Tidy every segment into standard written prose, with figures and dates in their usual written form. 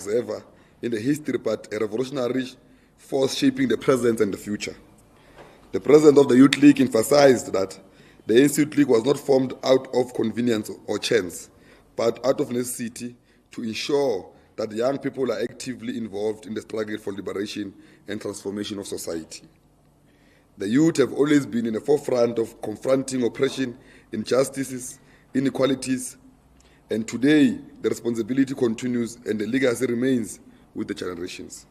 ever in the history, but a revolutionary force shaping the present and the future. The president of the Youth League emphasized that the ANC Youth League was not formed out of convenience or chance, but out of necessity to ensure that young people are actively involved in the struggle for liberation and transformation of society. The youth have always been in the forefront of confronting oppression, injustices, inequalities, and today the responsibility continues and the legacy remains with the generations.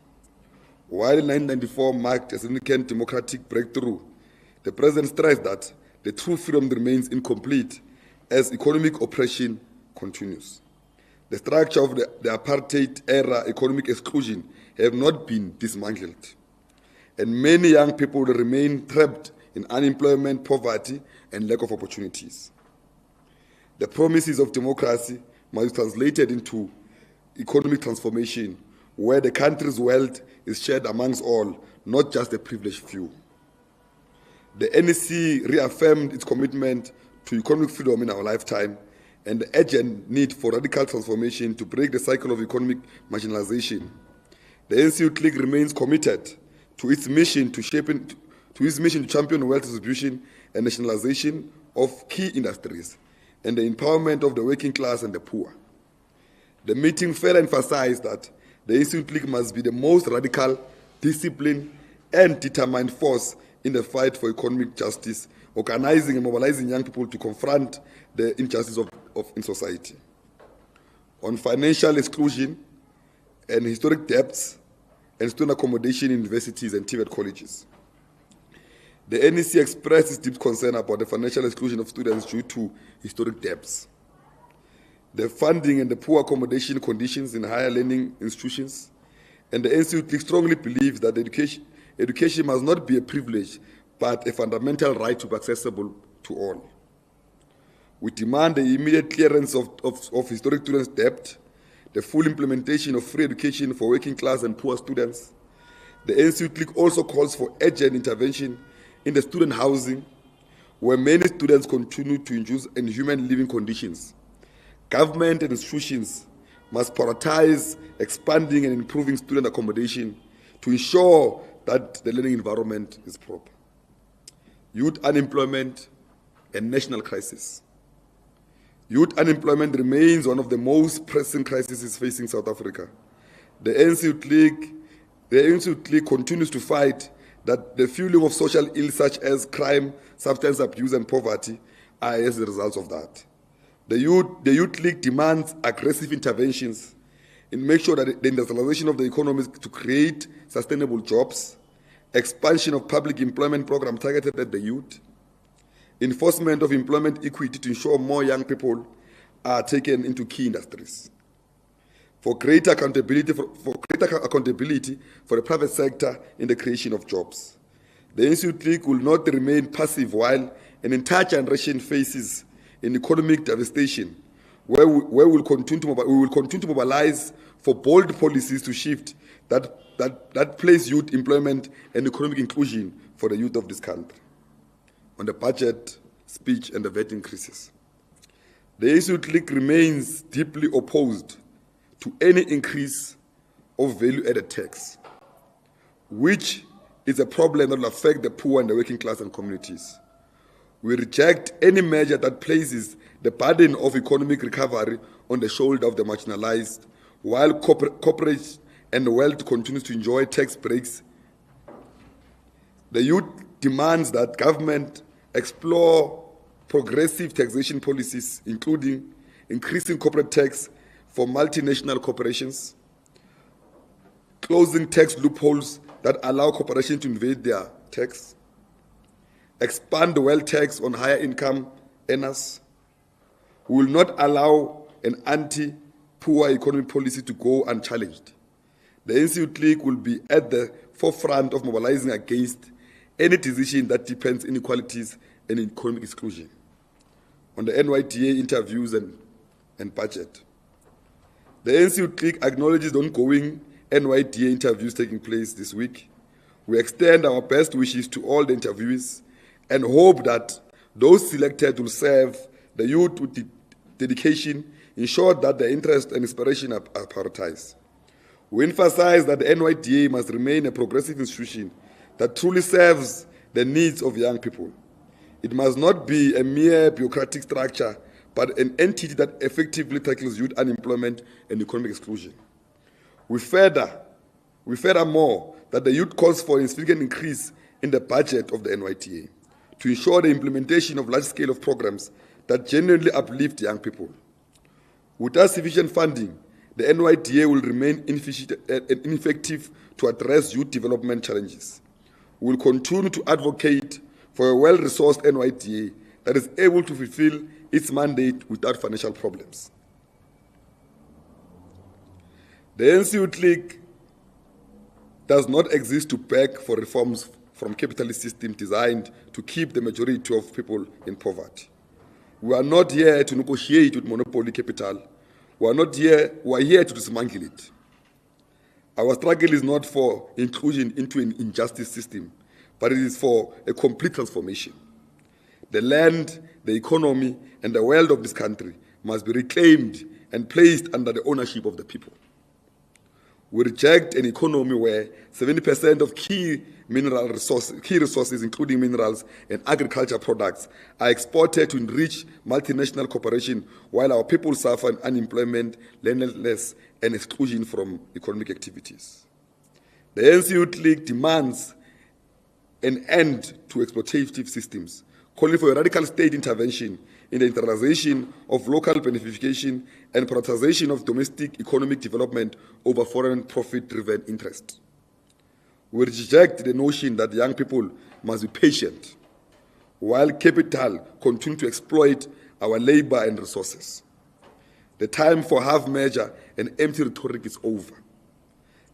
While 1994 marked a significant democratic breakthrough, the president stressed that the true freedom remains incomplete as economic oppression continues. The structure of the apartheid-era economic exclusion have not been dismantled, and many young people remain trapped in unemployment, poverty, and lack of opportunities. The promises of democracy must be translated into economic transformation, where the country's wealth is shared amongst all, not just the privileged few. The NEC reaffirmed its commitment to economic freedom in our lifetime and the urgent need for radical transformation to break the cycle of economic marginalization. The ANC Youth League remains committed to its mission to champion wealth distribution and nationalization of key industries and the empowerment of the working class and the poor. The meeting further emphasized that the ANC Youth League must be the most radical, disciplined, and determined force in the fight for economic justice, organizing and mobilizing young people to confront the injustice in society. On financial exclusion and historic debts and student accommodation in universities and TVET colleges, the NEC expressed its deep concern about the financial exclusion of students due to historic debts. The funding and the poor accommodation conditions in higher learning institutions, and the ANC Youth League strongly believes that education must not be a privilege, but a fundamental right to be accessible to all. We demand the immediate clearance of historic students' debt, the full implementation of free education for working class and poor students. The ANC Youth League also calls for urgent intervention in the student housing, where many students continue to endure inhuman living conditions. Government and institutions must prioritize expanding and improving student accommodation to ensure that the learning environment is proper. Youth unemployment and national crisis. Youth unemployment remains one of the most pressing crises facing South Africa. The ANC Youth League continues to fight that the fueling of social ills such as crime, substance abuse, and poverty are as a result of that. The Youth League demands aggressive interventions in make sure that the industrialization of the economy to create sustainable jobs, expansion of public employment programs targeted at the youth, enforcement of employment equity to ensure more young people are taken into key industries, for greater accountability for the private sector in the creation of jobs. The ANC Youth League will not remain passive while an entire generation faces in economic devastation, where we will continue to mobilize for bold policies to shift that place youth employment and economic inclusion for the youth of this country. On the budget, speech, and the VAT increases, the ANC Youth League remains deeply opposed to any increase of value-added tax, which is a problem that will affect the poor and the working class and communities. We reject any measure that places the burden of economic recovery on the shoulder of the marginalized, while corporate and wealth continues to enjoy tax breaks. The youth demands that government explore progressive taxation policies, including increasing corporate tax for multinational corporations, closing tax loopholes that allow corporations to evade their tax, expand the wealth tax on higher income earners. We will not allow an anti-poor economic policy to go unchallenged. The ANC Youth League will be at the forefront of mobilizing against any decision that depends on inequalities and economic exclusion. On the NYDA interviews and budget, the ANC Youth League acknowledges the ongoing NYDA interviews taking place this week. We extend our best wishes to all the interviewees and hope that those selected will serve the youth with dedication, ensure that their interest and inspiration are prioritized. We emphasize that the NYDA must remain a progressive institution that truly serves the needs of young people. It must not be a mere bureaucratic structure, but an entity that effectively tackles youth unemployment and economic exclusion. We furthermore that the youth calls for a significant increase in the budget of the NYDA to ensure the implementation of large-scale programs that genuinely uplift young people. Without sufficient funding, the NYDA will remain ineffective to address youth development challenges. We will continue to advocate for a well-resourced NYDA that is able to fulfill its mandate without financial problems. The ANC Youth League does not exist to beg for reforms from capitalist system designed to keep the majority of people in poverty. We are not here to negotiate with monopoly capital. We are here to dismantle it. Our struggle is not for inclusion into an injustice system, but it is for a complete transformation. The land, the economy, and the wealth of this country must be reclaimed and placed under the ownership of the people. We reject an economy where 70% of key resources, including minerals and agriculture products, are exported to enrich multinational corporations while our people suffer unemployment, landlessness, and exclusion from economic activities. The ANC Youth League demands an end to exploitative systems, calling for a radical state intervention in the internalization of local beneficiation and prioritization of domestic economic development over foreign profit-driven interests. We reject the notion that young people must be patient while capital continues to exploit our labor and resources. The time for half-measure and empty rhetoric is over.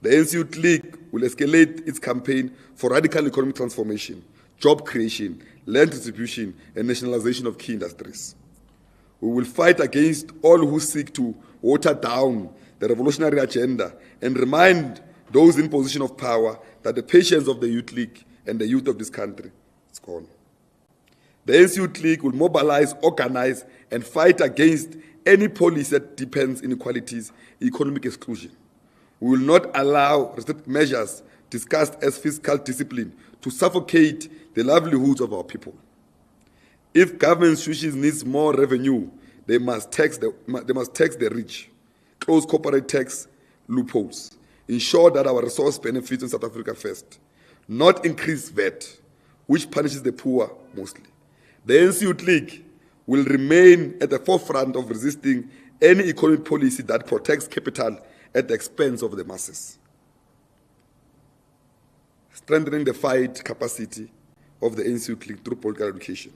The ANC Youth League will escalate its campaign for radical economic transformation, job creation, land distribution, and nationalization of key industries. We will fight against all who seek to water down the revolutionary agenda and remind those in position of power that the patience of the Youth League and the youth of this country is gone. The ANC Youth League will mobilize, organize, and fight against any policy that deepens inequalities, economic exclusion. We will not allow restrictive measures discussed as fiscal discipline to suffocate the livelihoods of our people. If government institutions need more revenue, they must tax the rich, close corporate tax loopholes, ensure that our resource benefits in South Africa first, not increase VAT, which punishes the poor mostly. The ANC Youth League will remain at the forefront of resisting any economic policy that protects capital at the expense of the masses. Strengthening the fight capacity of the ANC Youth League through political education.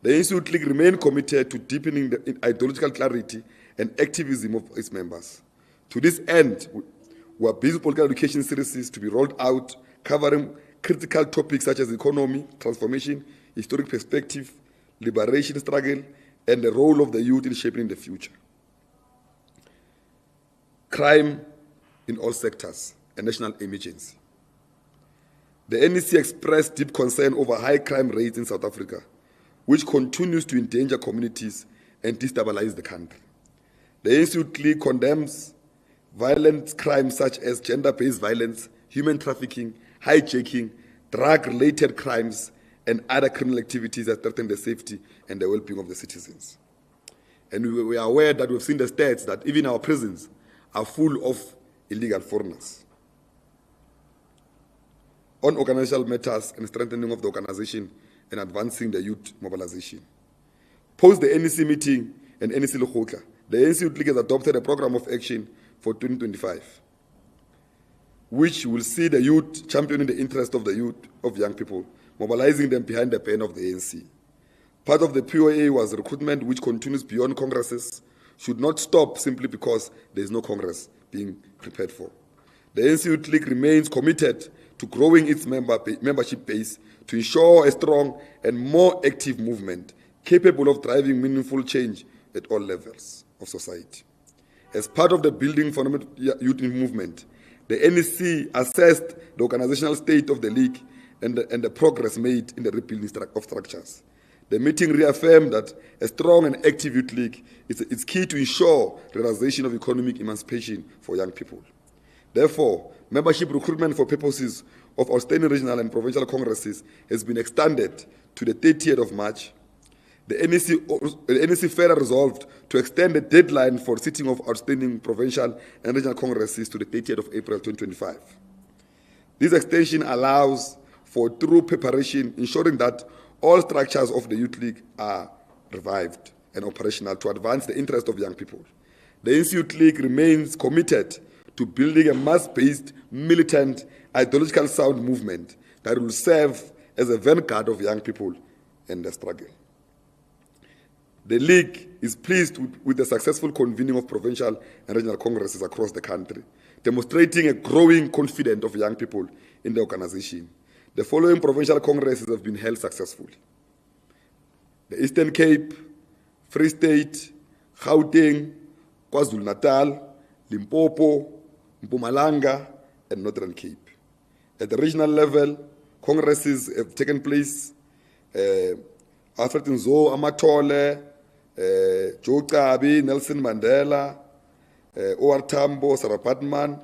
The ANC Youth League remain committed to deepening the ideological clarity and activism of its members. To this end, we are busy political education series to be rolled out, covering critical topics such as economy, transformation, historic perspective, liberation struggle, and the role of the youth in shaping the future. Crime in all sectors, a national emergency. The NEC expressed deep concern over high crime rates in South Africa, which continues to endanger communities and destabilize the country. The ANC Youth League condemns violent crimes such as gender-based violence, human trafficking, hijacking, drug-related crimes, and other criminal activities that threaten the safety and the well-being of the citizens. And we are aware that we've seen the stats that even our prisons are full of illegal foreigners. On organizational matters and strengthening of the organization and advancing the youth mobilization. Post the NEC meeting and NEC Lekgotla, the ANC Youth League has adopted a program of action for 2025, which will see the youth championing the interest of the youth of young people, mobilizing them behind the banner of the ANC. Part of the POA was recruitment, which continues beyond congresses, should not stop simply because there is no congress being prepared for. The ANC Youth League remains committed to growing its membership base to ensure a strong and more active movement capable of driving meaningful change at all levels of society. As part of the Building Fundamental Youth Movement, the NEC assessed the organizational state of the League and the progress made in the rebuilding of structures. The meeting reaffirmed that a strong and active youth league is key to ensure realization of economic emancipation for young people. Therefore, membership recruitment for purposes of outstanding regional and provincial congresses has been extended to the 30th of March. The NEC further resolved to extend the deadline for sitting of outstanding provincial and regional congresses to the 30th of April 2025. This extension allows for thorough preparation, ensuring that all structures of the Youth League are revived and operational to advance the interest of young people. The ANC Youth League remains committed to building a mass-based, militant, ideological sound movement that will serve as a vanguard of young people in the struggle. The League is pleased with the successful convening of provincial and regional congresses across the country, demonstrating a growing confidence of young people in the organization. The following provincial congresses have been held successfully: the Eastern Cape, Free State, Gauteng, KwaZulu-Natal, Limpopo, Mpumalanga, and Northern Cape. At the regional level, congresses have taken place: Alfred Nzo, Amatole, Joe Kabi, Nelson Mandela, O.R. Tambo, Sarah Patman,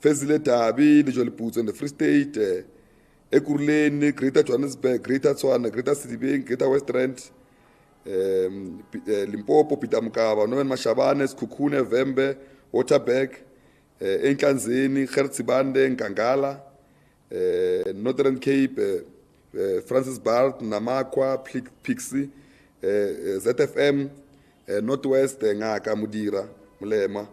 Fezile Tabi, Lijoli Putz in the Free State, Ekurhuleni, Greater Johannesburg, Greater Tswana, Greater Citybeng, Greater West Rand, Limpopo, Peter Mukaba, Norman Mashabanes, Kukune, Vembe, Waterberg, Enkanzeni, Gertsibande, Nkangala, Northern Cape, Francis Bart, Namakwa, Pixie, ZFM, Northwest, Ngaka, Mudira, Mulema.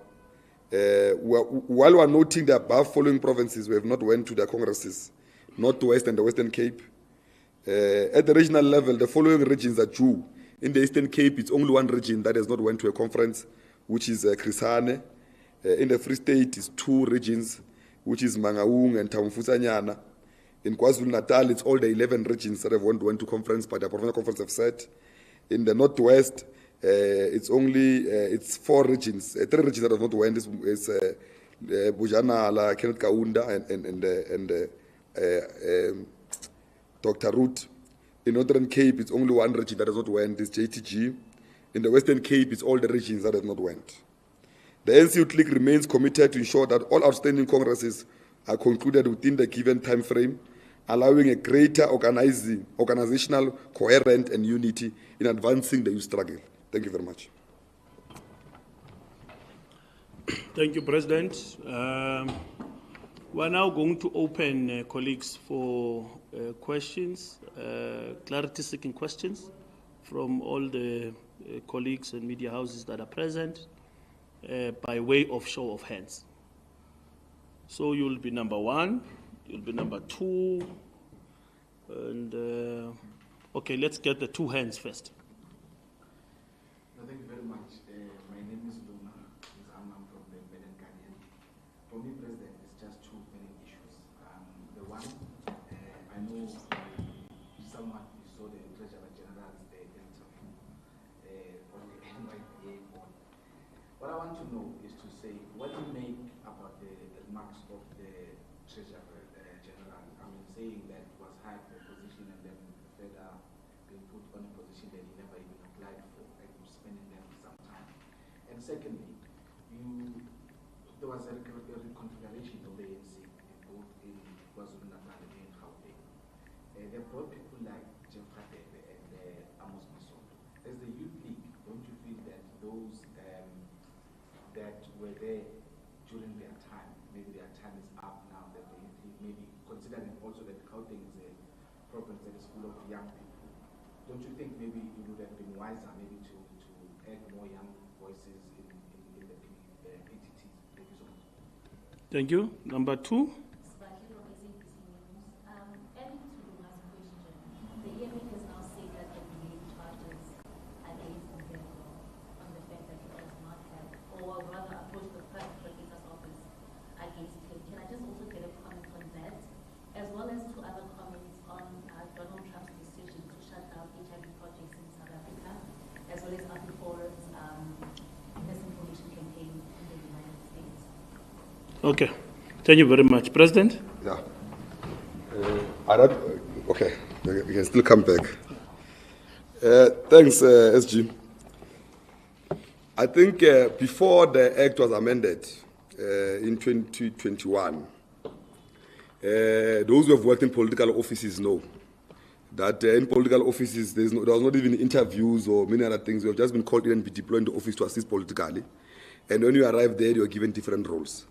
While we are noting the above following provinces we have not went to their congresses, Northwest and the Western Cape. At the regional level, the following regions are due. In the Eastern Cape, it's only one region that has not went to a conference, which is Chris Hani. In the Free State, it's 2 regions, which is Mangaung and Tamfusanyana. In KwaZulu-Natal, it's all the 11 regions that have went to conference, but the provincial conference have said. In the Northwest, it's only it's 4 regions, 3 regions that have not went. Is Bujanala, Kenneth Kaunda, and Dr. Root. In Northern Cape, it's only 1 region that has not went. It's JTG. In the Western Cape, it's all the regions that have not went. The ANC Youth League remains committed to ensure that all outstanding congresses are concluded within the given time frame, allowing a greater organizational coherence and unity in advancing the youth struggle. Thank you very much. Thank you, President. We're now going to open, colleagues, for questions, clarity-seeking questions from all the colleagues and media houses that are present by way of show of hands. So you'll be number 1, you'll be number 2, and okay, let's get the 2 hands first. Thank you very much. My name is Luna. I'm from the Belen Guardian. For me, President, it's just 2 main issues. The one, I know someone you saw the Treasurer General's interview on the NYDA board. What I want to know is to say, what do you make about the marks of the Treasurer General? I mean, saying that it was hired for a position and then further being put on a position that he never even applied for, and spending them some time. And secondly, there was a reconfiguration of the ANC both in KwaZulu-Natal and in Gauteng. They brought people like Jeff Radebe and Amos Masondo. As the Youth League, don't you feel that those that were there during their time, maybe their time is up now, that the Youth League, maybe considering also that Gauteng is a province that is full of young people, don't you think maybe it would have been wiser maybe to add more young voices in the PTTs? Thank you so much. Thank you. Number 2. Okay. Thank you very much. President? Yeah. Okay, you can still come back. Thanks, SG. I think before the Act was amended in 2021. Those who have worked in political offices know that in political offices there was not even interviews or many other things. We have just been called in and be deployed in the office to assist politically. And when you arrive there, you are given different roles.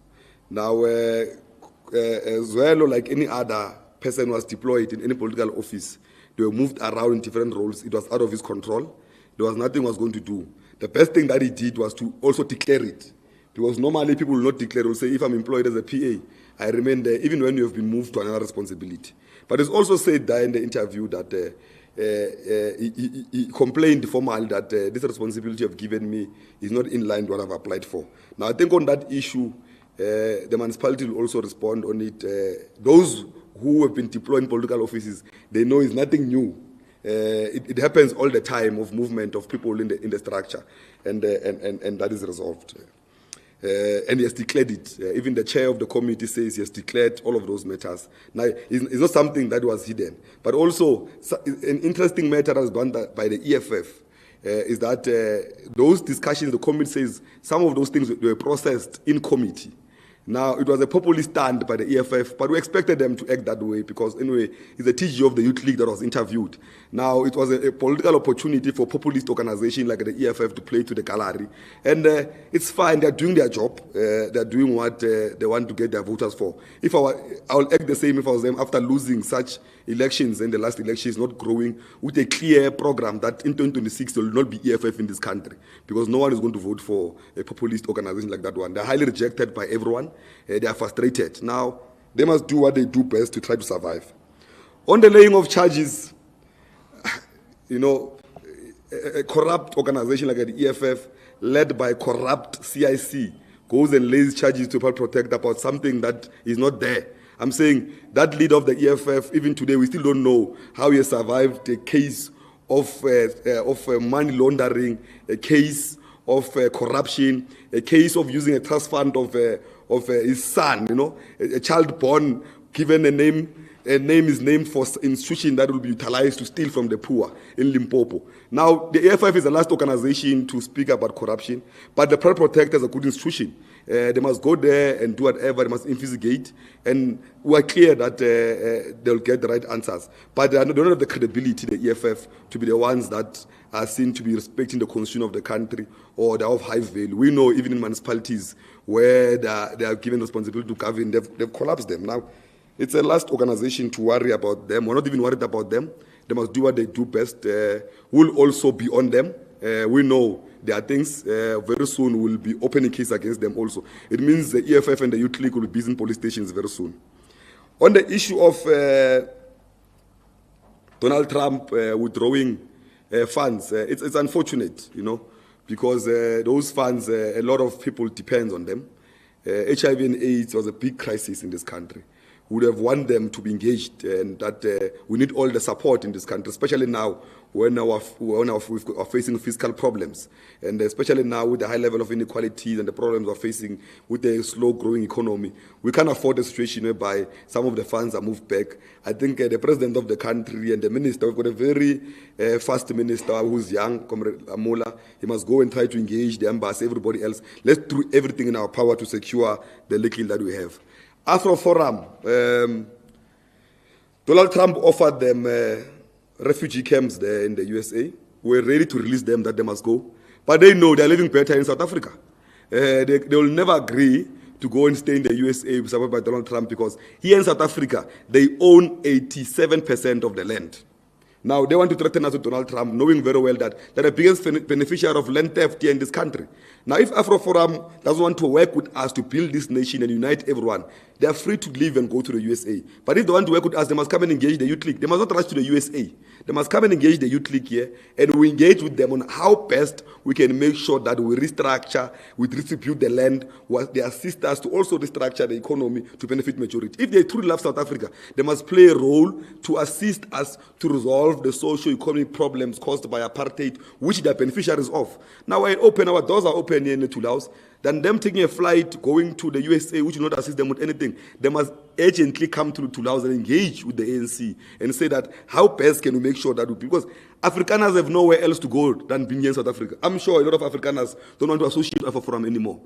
Now, as well, like any other person who was deployed in any political office, they were moved around in different roles. It was out of his control. There was nothing he was going to do. The best thing that he did was to also declare it. Because normally people will not declare, will say, if I'm employed as a PA, I remain there, even when you have been moved to another responsibility. But it's also said there in the interview that he complained formally that this responsibility you've given me is not in line with what I've applied for. Now, I think on that issue, the municipality will also respond on it. Those who have been deployed in political offices, they know it's nothing new. It happens all the time of movement of people in the structure, and that is resolved. And he has declared it. Even the chair of the committee says he has declared all of those matters. Now, it's not something that was hidden. But also, an interesting matter that was done by the EFF is that those discussions, the committee says, some of those things were processed in committee. Now, it was a populist stand by the EFF, but we expected them to act that way because, anyway, it's the TG of the Youth League that was interviewed. Now, it was a political opportunity for populist organization like the EFF to play to the gallery. And it's fine, they're doing their job. They're doing what they want to get their voters for. I will act the same if I was them after losing such elections and the last election is not growing with a clear program that in 2026 there will not be EFF in this country because no one is going to vote for a populist organization like that one. They're highly rejected by everyone. They are frustrated. Now, they must do what they do best to try to survive. On the laying of charges, a corrupt organization like the EFF, led by corrupt CIC, goes and lays charges to protect about something that is not there. I'm saying that leader of the EFF, even today, we still don't know how he has survived a case of money laundering, a case of corruption, a case of using a trust fund of his son, a child born, given a name is named for institution that will be utilized to steal from the poor in Limpopo. Now, the EFF is the last organization to speak about corruption, but the Pride Protect is a good institution. They must go there and do whatever, they must investigate, and we are clear that they'll get the right answers. But they don't have the credibility, the EFF, to be the ones that are seen to be respecting the constitution of the country or they are of high value. We know even in municipalities where they are given responsibility to govern, they've collapsed them. Now, it's a last organization to worry about them. We're not even worried about them. They must do what they do best. We'll also be on them. We know there are things very soon we'll be opening case against them also. It means the EFF and the Youth League will be busy in police stations very soon. On the issue of Donald Trump withdrawing funds, it's unfortunate, because those funds, a lot of people depend on them. HIV and AIDS was a big crisis in this country. We would have wanted them to be engaged, and that we need all the support in this country, especially now when we are facing fiscal problems, and especially now with the high level of inequalities and the problems we're facing with the slow-growing economy. We can't afford a situation whereby some of the funds are moved back. I think the president of the country and the minister, we've got a very fast minister who's young, Comrade Amola. He must go and try to engage the embassy, everybody else. Let's do everything in our power to secure the little that we have. Afro Forum, Donald Trump offered them refugee camps there in the USA. We're ready to release them, that they must go. But they know they're living better in South Africa. They will never agree to go and stay in the USA supported by Donald Trump because here in South Africa, they own 87% of the land. Now, they want to threaten us with Donald Trump, knowing very well that they're the biggest beneficiary of land theft here in this country. Now, if Afro Forum doesn't want to work with us to build this nation and unite everyone, they are free to leave and go to the USA. But if they want to work with us, they must come and engage the Youth League. They must not rush to the USA. They must come and engage the Youth League here, and we engage with them on how best we can make sure that we restructure, we distribute the land, they assist us to also restructure the economy to benefit majority. If they truly love South Africa, they must play a role to assist us to resolve the socio-economic problems caused by apartheid, which they are beneficiaries of. Now, our doors are open here in the Tool House. Then them taking a flight, going to the USA, which will not assist them with anything. They must urgently come to the Tool House and engage with the ANC and say that how best can we make sure that because Afrikaners have nowhere else to go than being in South Africa. I'm sure a lot of Afrikaners don't want to associate with Afro Forum anymore.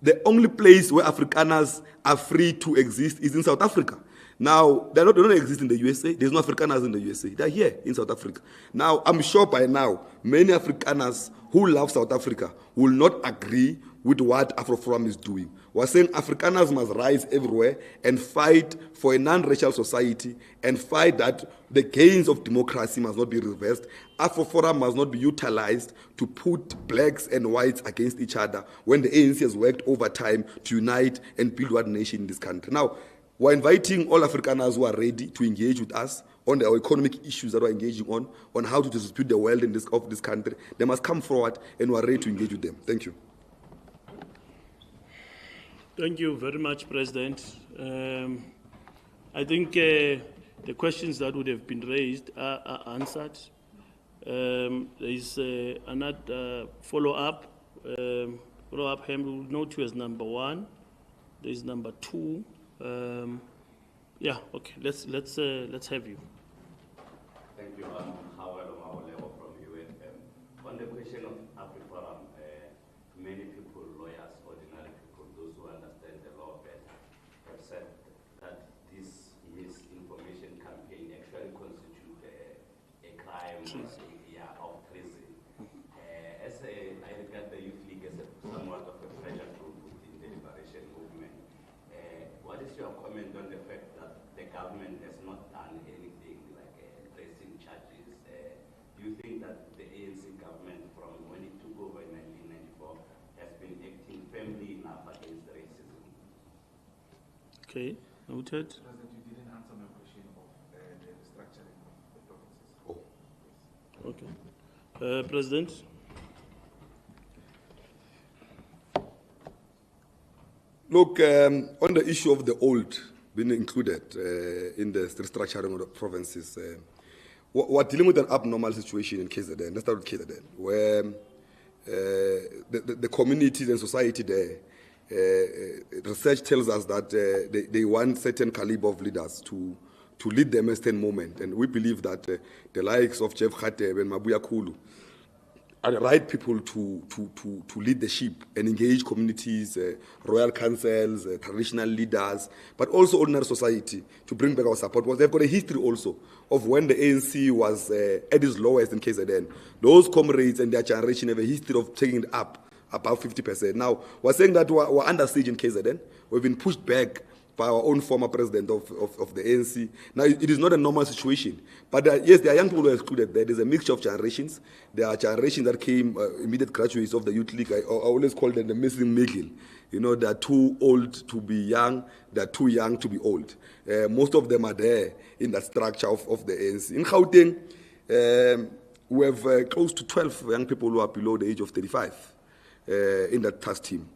the only place where Afrikaners are free to exist is in South Africa. Now, they don't exist in the USA. There's no Afrikaners in the USA. They're here in South Africa. Now, I'm sure by now, many Afrikaners who love South Africa will not agree with what AfroForum is doing. We're saying Afrikaners must rise everywhere and fight for a non-racial society and fight that the gains of democracy must not be reversed. AfroForum must not be utilized to put blacks and whites against each other when the ANC has worked overtime to unite and build one nation in this country. Now, we're inviting all Afrikaners who are ready to engage with us on our economic issues that we're engaging on how to dispute the wealth of this country. They must come forward and we're ready to engage with them. Thank you. Thank you very much, President. I think the questions that would have been raised are answered. There is another follow-up. Follow-up we will note you as number 1. There is number 2. Yeah, okay. Let's have you. Thank you. Howard Omawoleo from UFM. On the question of AfriForum, many people, lawyers, ordinary people, those who understand the law better, have said that this misinformation campaign actually constitutes a crime of treason. I regard the Youth League as somewhat of a pressure group in the liberation movement. What is your comment on the fact that the government has not done anything like tracing charges? Do you think that the ANC government, from when it took over in 1994, has been acting firmly enough against racism? Okay, noted. President, you didn't answer my question of the restructuring of the provinces. Oh. Okay. President? Look, on the issue of the old being included in the restructuring of the provinces, we're dealing with an abnormal situation in KZN. Let's start with KZN, where the communities and society there, research tells us that they want certain caliber of leaders to lead the Western movement. And we believe that the likes of Jeff Khateb and Mabuya Kulu are the right people to lead the ship and engage communities, royal councils, traditional leaders, but also ordinary society to bring back our support. Because they've got a history also of when the ANC was at its lowest in KZN. Those comrades and their generation have a history of taking it up about 50%. Now, we're saying that we're under siege in KZN. We've been pushed back by our own former president of the ANC. Now, it is not a normal situation. But yes, there are young people who are excluded there. There's a mixture of generations. There are generations that came, immediate graduates of the Youth League. I always call them the missing middle. You know, they're too old to be young. They're too young to be old. Most of them are there in the structure of the ANC. In Gauteng, we have close to 12 young people who are below the age of 35 in that task team.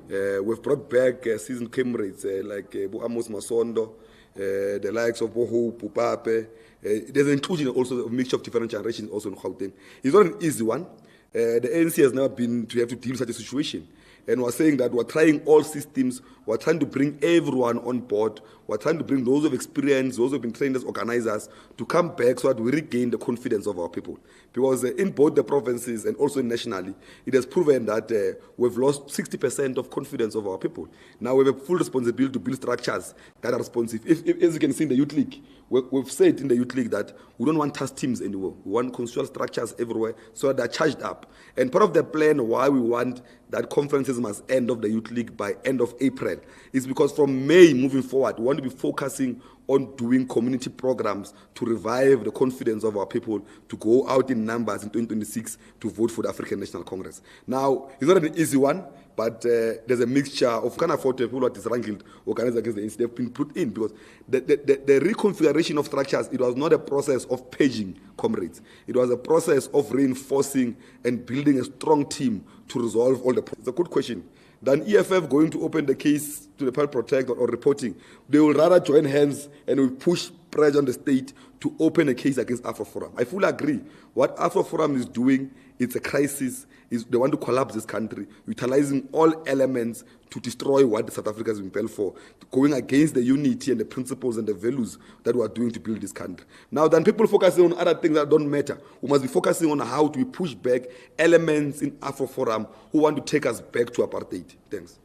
We've brought back seasoned comrades like Amos Masondo, the likes of Boho, Pupape. There's an inclusion also of a mixture of different generations also in Gauteng. It's not an easy one. The ANC has never been to have to deal with such a situation. And we're saying that we're trying all systems, we're trying to bring everyone on board, we're trying to bring those of experience, those who have been trained as organizers to come back so that we regain the confidence of our people. Because in both the provinces and also nationally, it has proven that we've lost 60% of confidence of our people. Now we have a full responsibility to build structures that are responsive. As you can see in the Youth League, we've said in the Youth League that we don't want task teams anymore. We want constitutional structures everywhere so that they're charged up. And part of the plan why we want that conferences must end of the Youth League by end of April is because from May moving forward, we want to be focusing on doing community programs to revive the confidence of our people to go out in numbers in 2026 to vote for the African National Congress. Now, it's not an easy one, but there's a mixture of kind of people who are disrangled, organized against the ANC. They've been put in because the reconfiguration of structures, it was not a process of paging comrades. It was a process of reinforcing and building a strong team to resolve all the problems. It's a good question. Than EFF going to open the case to the Public Protector or reporting, they will rather join hands and will push pressure on the state to open a case against AfroForum. I fully agree. What AfroForum is doing, it's a crisis. They want to collapse this country, utilizing all elements to destroy what South Africa has been built for, going against the unity and the principles and the values that we are doing to build this country. Now, then people focusing on other things that don't matter. We must be focusing on how do we push back elements in AfroForum who want to take us back to apartheid. Thanks.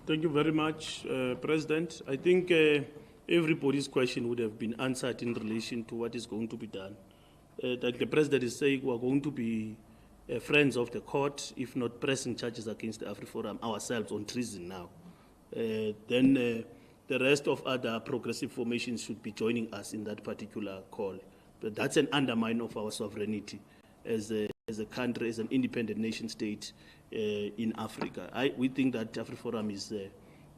Thank you very much, President. I think everybody's question would have been answered in relation to what is going to be done. Like the President is saying, we are going to be friends of the court, if not pressing charges against the AfriForum ourselves on treason now. Then the rest of other progressive formations should be joining us in that particular call. But that's an undermine of our sovereignty as a country, as an independent nation state in Africa. We think that AfriForum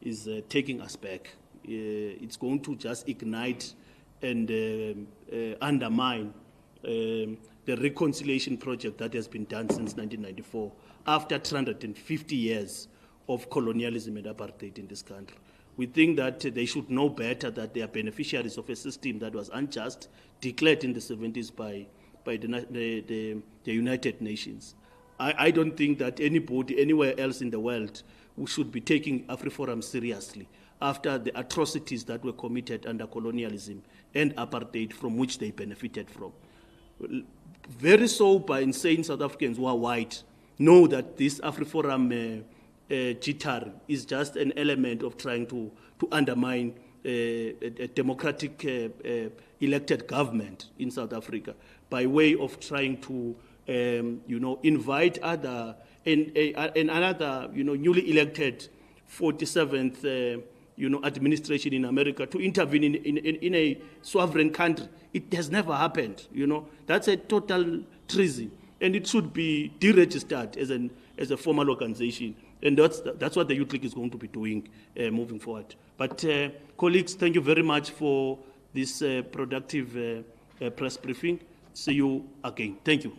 is taking us back. It's going to just ignite and undermine the reconciliation project that has been done since 1994, after 350 years of colonialism and apartheid in this country. We think that they should know better that they are beneficiaries of a system that was unjust, declared in the 70s by the United Nations. I don't think that anybody anywhere else in the world should be taking AfriForum seriously after the atrocities that were committed under colonialism and apartheid from which they benefited from. Very sober, insane South Africans who are white know that this AfriForum jitter is just an element of trying to undermine a democratic elected government in South Africa by way of trying to invite other and another newly elected 47th administration in America to intervene in a sovereign country. It has never happened. That's a total treason, and it should be deregistered as a formal organization. And that's what the Youth League is going to be doing moving forward. But colleagues, thank you very much for this productive press briefing. See you again. Thank you.